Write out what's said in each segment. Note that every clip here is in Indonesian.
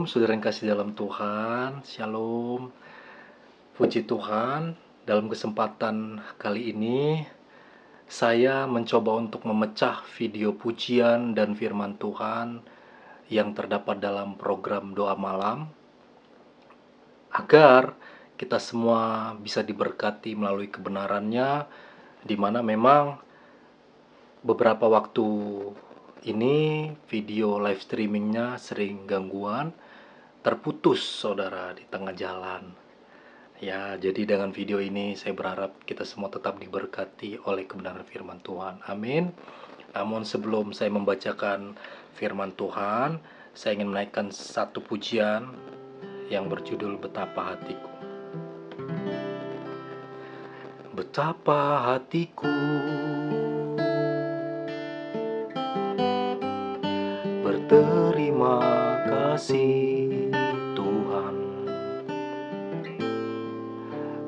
saudara yang kasih dalam Tuhan, Shalom. Puji Tuhan, dalam kesempatan kali ini saya mencoba untuk memecah video pujian dan firman Tuhan yang terdapat dalam program doa malam, agar kita semua bisa diberkati melalui kebenarannya, di mana memang beberapa waktu ini video live streamingnya sering gangguan, terputus saudara di tengah jalan. Ya, jadi dengan video ini saya berharap kita semua tetap diberkati oleh kebenaran firman Tuhan. Amin. Namun sebelum saya membacakan firman Tuhan, saya ingin menaikkan satu pujian yang berjudul Betapa Hatiku. Betapa hatiku berterima kasih Tuhan,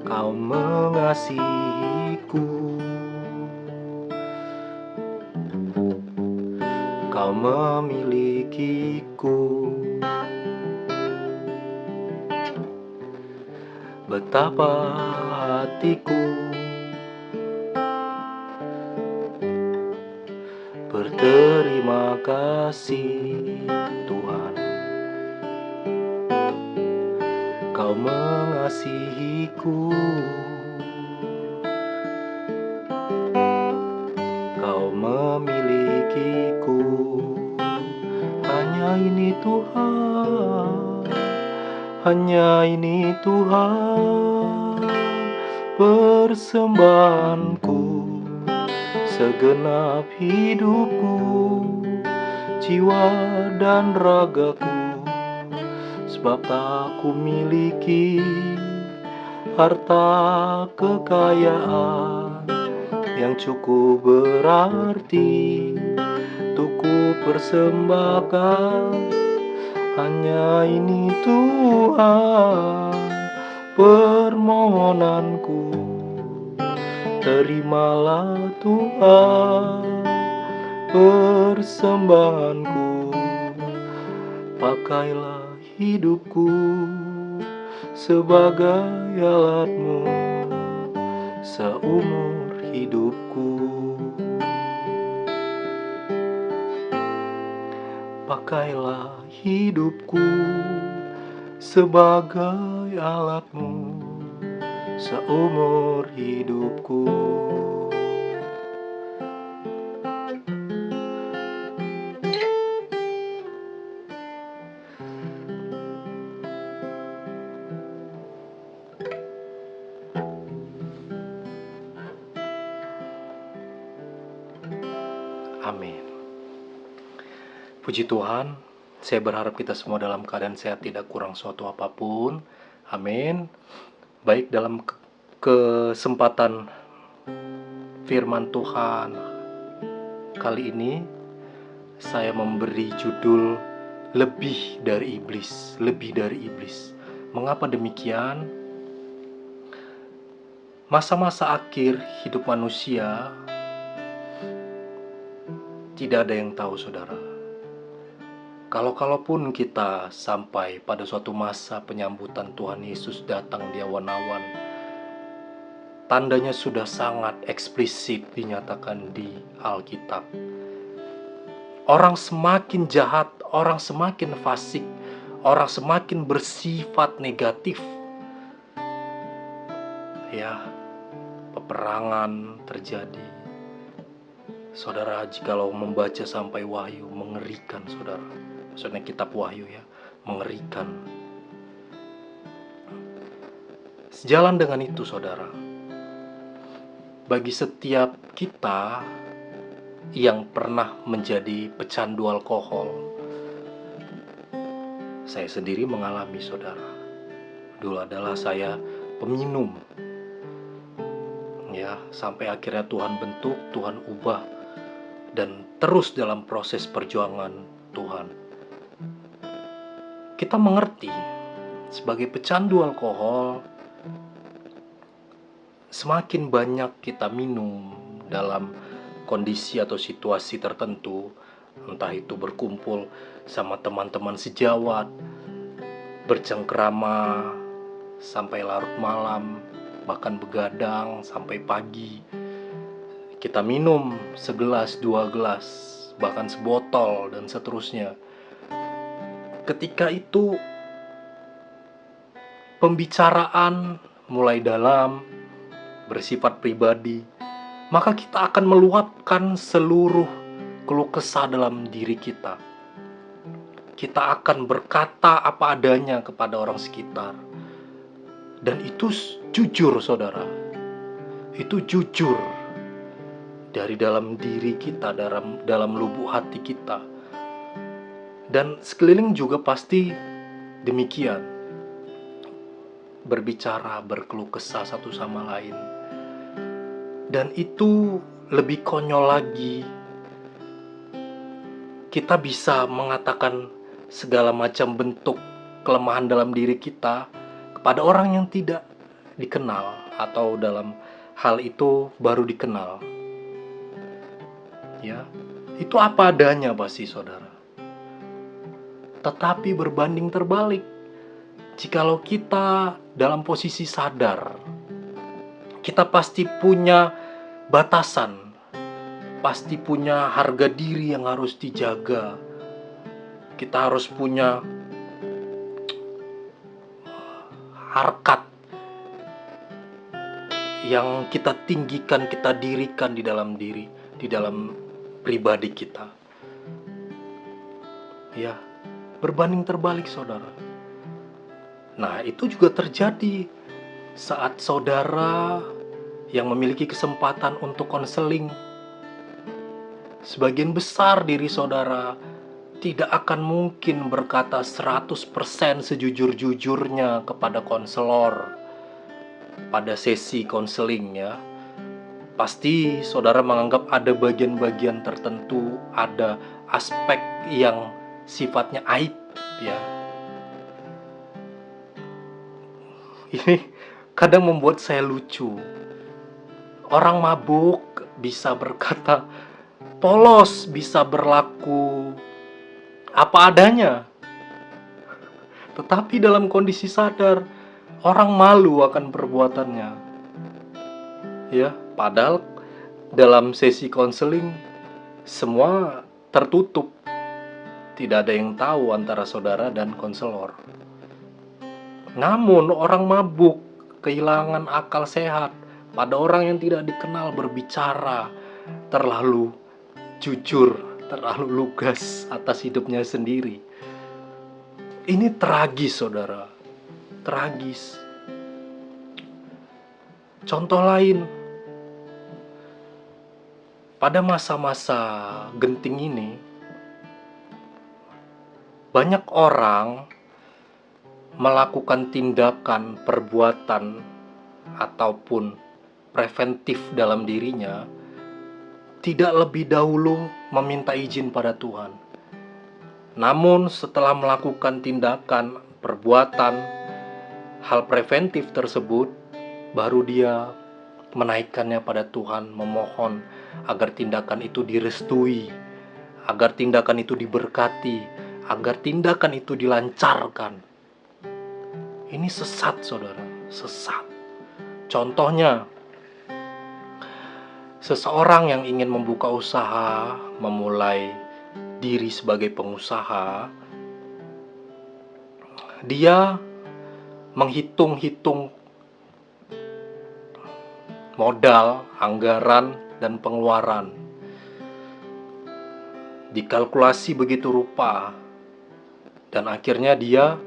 Kau mengasihiku, Kau memilikiku. Betapa hatiku berterima kasih Tuhan, Kau mengasihiku, Kau memilikiku. Hanya ini Tuhan, hanya ini Tuhan, persembahanku, segenap hidupku, jiwa dan ragaku. Sebab tak ku miliki harta kekayaan yang cukup berarti untuk ku persembahkan. Hanya ini Tuhan, permohonanku. Terimalah Tuhan persembahanku. Pakailah hidupku sebagai alat-Mu seumur hidupku. Pakailah hidupku sebagai alat-Mu seumur hidupku. Amin. Puji Tuhan, saya berharap kita semua dalam keadaan sehat, tidak kurang suatu apapun. Amin. Baik, dalam kesempatan firman Tuhan kali ini, saya memberi judul Lebih dari Iblis. Lebih dari Iblis. Mengapa demikian? Masa-masa akhir hidup manusia tidak ada yang tahu, saudara. Kalaupun kita sampai pada suatu masa penyambutan Tuhan Yesus datang di awan-awan, tandanya sudah sangat eksplisit dinyatakan di Alkitab. Orang semakin jahat, orang semakin fasik, orang semakin bersifat negatif. Ya, peperangan terjadi. Saudara, jikalau membaca sampai Wahyu, mengerikan, saudara. Maksudnya kitab Wahyu ya, mengerikan. Sejalan dengan itu, saudara, bagi setiap kita yang pernah menjadi pecandu alkohol, saya sendiri mengalami, saudara. Dulu adalah saya peminum. Ya, sampai akhirnya Tuhan bentuk, Tuhan ubah, dan terus dalam proses perjuangan Tuhan. Kita mengerti, sebagai pecandu alkohol, semakin banyak kita minum dalam kondisi atau situasi tertentu, entah itu berkumpul sama teman-teman sejawat, bercengkrama sampai larut malam, bahkan begadang sampai pagi. Kita minum segelas, 2 gelas, bahkan sebotol dan seterusnya. Ketika itu pembicaraan mulai dalam, bersifat pribadi, maka kita akan meluapkan seluruh keluh kesah dalam diri kita. Kita akan berkata apa adanya kepada orang sekitar. Dan itu jujur, saudara. Itu jujur dari dalam diri kita, dalam lubuk hati kita. Dan sekeliling juga pasti demikian. Berbicara, berkeluh kesah satu sama lain. Dan itu lebih konyol lagi. Kita bisa mengatakan segala macam bentuk kelemahan dalam diri kita kepada orang yang tidak dikenal, atau dalam hal itu baru dikenal. Ya, itu apa adanya pasti, saudara. Tetapi berbanding terbalik, jikalau kita dalam posisi sadar, kita pasti punya batasan, pasti punya harga diri yang harus dijaga. Kita harus punya harkat yang kita tinggikan, kita dirikan di dalam diri, di dalam pribadi kita. Ya, berbanding terbalik, saudara. Nah, itu juga terjadi saat saudara yang memiliki kesempatan untuk konseling. Sebagian besar diri saudara tidak akan mungkin berkata 100% sejujur-jujurnya kepada konselor pada sesi konseling, ya. Pasti saudara menganggap ada bagian-bagian tertentu, ada aspek yang sifatnya aib, ya. Ini kadang membuat saya lucu. Orang mabuk bisa berkata polos, bisa berlaku apa adanya. Tetapi dalam kondisi sadar, orang malu akan perbuatannya. Ya, padahal dalam sesi konseling semua tertutup. Tidak ada yang tahu antara saudara dan konselor. Namun orang mabuk, kehilangan akal sehat, pada orang yang tidak dikenal berbicara terlalu jujur, terlalu lugas atas hidupnya sendiri. Ini tragis, saudara. Tragis. Contoh lain, pada masa-masa genting ini, banyak orang melakukan tindakan, perbuatan, ataupun preventif dalam dirinya, tidak lebih dahulu meminta izin pada Tuhan. Namun setelah melakukan tindakan, perbuatan, hal preventif tersebut, baru dia menaikkannya pada Tuhan, memohon agar tindakan itu direstui, agar tindakan itu diberkati, agar tindakan itu dilancarkan. Ini sesat, saudara, sesat. Contohnya, seseorang yang ingin membuka usaha, memulai diri sebagai pengusaha, dia menghitung-hitung modal, anggaran, dan pengeluaran. Dikalkulasi begitu rupa, dan akhirnya dia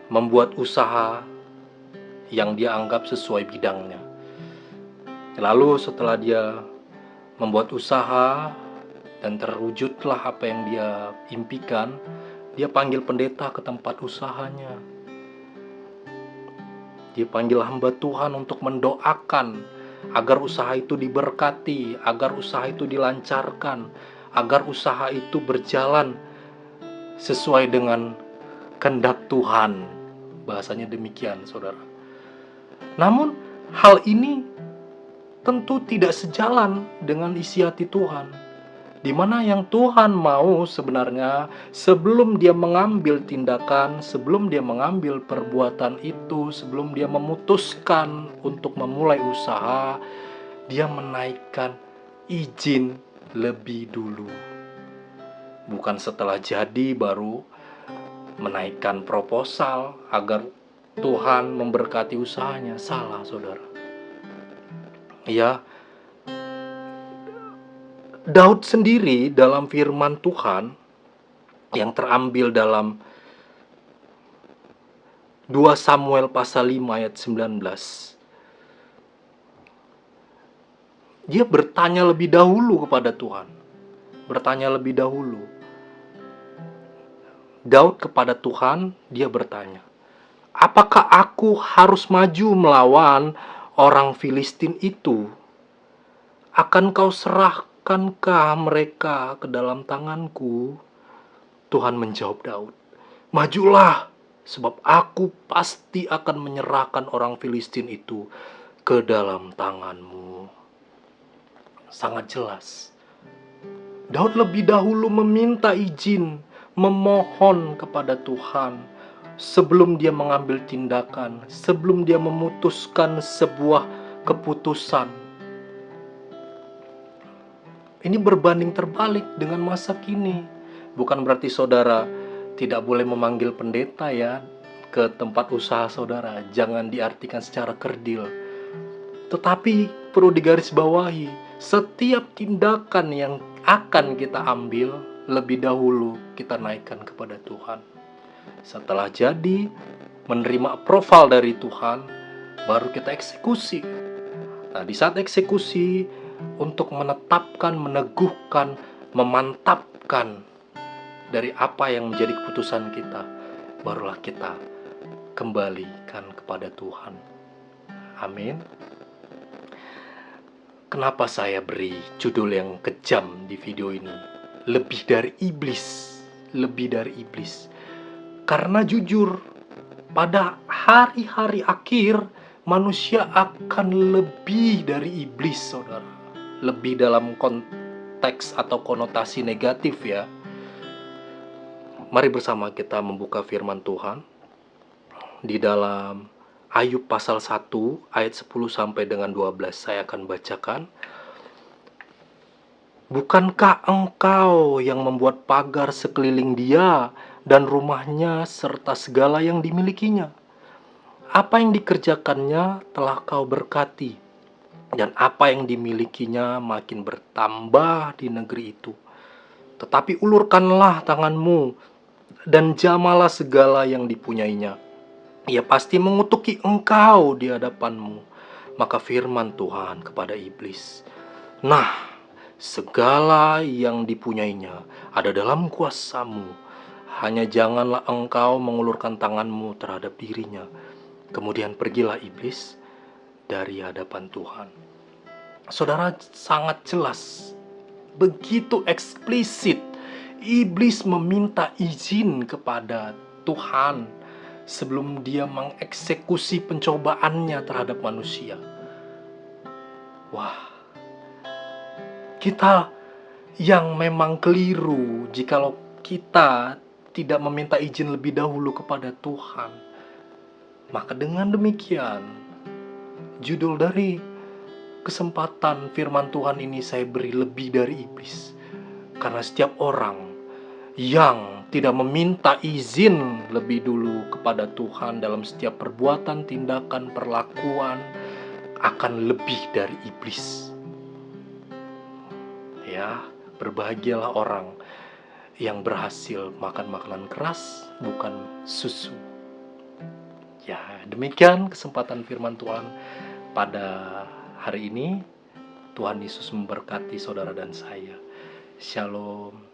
membuat usaha yang dia anggap sesuai bidangnya. Lalu setelah dia membuat usaha dan terwujudlah apa yang dia impikan, dia panggil pendeta ke tempat usahanya. Dia panggil hamba Tuhan untuk mendoakan agar usaha itu diberkati, agar usaha itu dilancarkan, agar usaha itu berjalan sesuai dengan kehendak Tuhan. Bahasanya demikian, saudara. Namun hal ini tentu tidak sejalan dengan isi hati Tuhan. di mana yang Tuhan mau sebenarnya sebelum dia mengambil tindakan, sebelum dia mengambil perbuatan itu, sebelum dia memutuskan untuk memulai usaha, dia menaikkan izin lebih dulu. Bukan setelah jadi baru menaikkan proposal agar Tuhan memberkati usahanya. Salah, saudara. Ya, Daud sendiri dalam firman Tuhan yang terambil dalam 2 Samuel pasal 5 ayat 19. Dia bertanya lebih dahulu kepada Tuhan. Bertanya lebih dahulu. Daud kepada Tuhan, dia bertanya, "Apakah aku harus maju melawan orang Filistin itu? Akan kau serahkankah mereka ke dalam tanganku?" Tuhan menjawab Daud, "Majulah, sebab aku pasti akan menyerahkan orang Filistin itu ke dalam tanganmu." Sangat jelas. Daud lebih dahulu meminta izin, memohon kepada Tuhan sebelum dia mengambil tindakan, sebelum dia memutuskan sebuah keputusan. Ini berbanding terbalik dengan masa kini. Bukan berarti saudara tidak boleh memanggil pendeta ya ke tempat usaha saudara. Jangan diartikan secara kerdil. Tetapi perlu digarisbawahi, setiap tindakan yang akan kita ambil lebih dahulu kita naikkan kepada Tuhan. Setelah jadi, menerima approval dari Tuhan, baru kita eksekusi. Nah, di saat eksekusi, untuk menetapkan, meneguhkan, memantapkan dari apa yang menjadi keputusan kita, barulah kita kembalikan kepada Tuhan. Amin. Kenapa saya beri judul yang kejam di video ini? Lebih dari iblis. Lebih dari iblis. Karena jujur, pada hari-hari akhir, manusia akan lebih dari iblis, saudara. Lebih dalam konteks atau konotasi negatif ya. Mari bersama kita membuka firman Tuhan di dalam Ayub pasal 1 ayat 10 sampai dengan 12. Saya akan bacakan. "Bukankah engkau yang membuat pagar sekeliling dia dan rumahnya serta segala yang dimilikinya? Apa yang dikerjakannya telah kau berkati, dan apa yang dimilikinya makin bertambah di negeri itu. Tetapi ulurkanlah tanganmu dan jamalah segala yang dipunyainya. Ia pasti mengutuki engkau di hadapanmu." Maka firman Tuhan kepada iblis, "Nah, segala yang dipunyainya ada dalam kuasamu. Hanya janganlah engkau mengulurkan tanganmu terhadap dirinya." Kemudian pergilah iblis dari hadapan Tuhan. Saudara, sangat jelas, begitu eksplisit, iblis meminta izin kepada Tuhan sebelum dia mengeksekusi pencobaannya terhadap manusia. Wah, kita yang memang keliru jikalau kita tidak meminta izin lebih dahulu kepada Tuhan. Maka dengan demikian, judul dari kesempatan firman Tuhan ini saya beri lebih dari iblis. Karena setiap orang yang tidak meminta izin lebih dulu kepada Tuhan dalam setiap perbuatan, tindakan, perlakuan akan lebih dari iblis. Ya, berbahagialah orang yang berhasil makan makanan keras, bukan susu. Ya, demikian kesempatan firman Tuhan pada hari ini. Tuhan Yesus memberkati saudara dan saya. Shalom.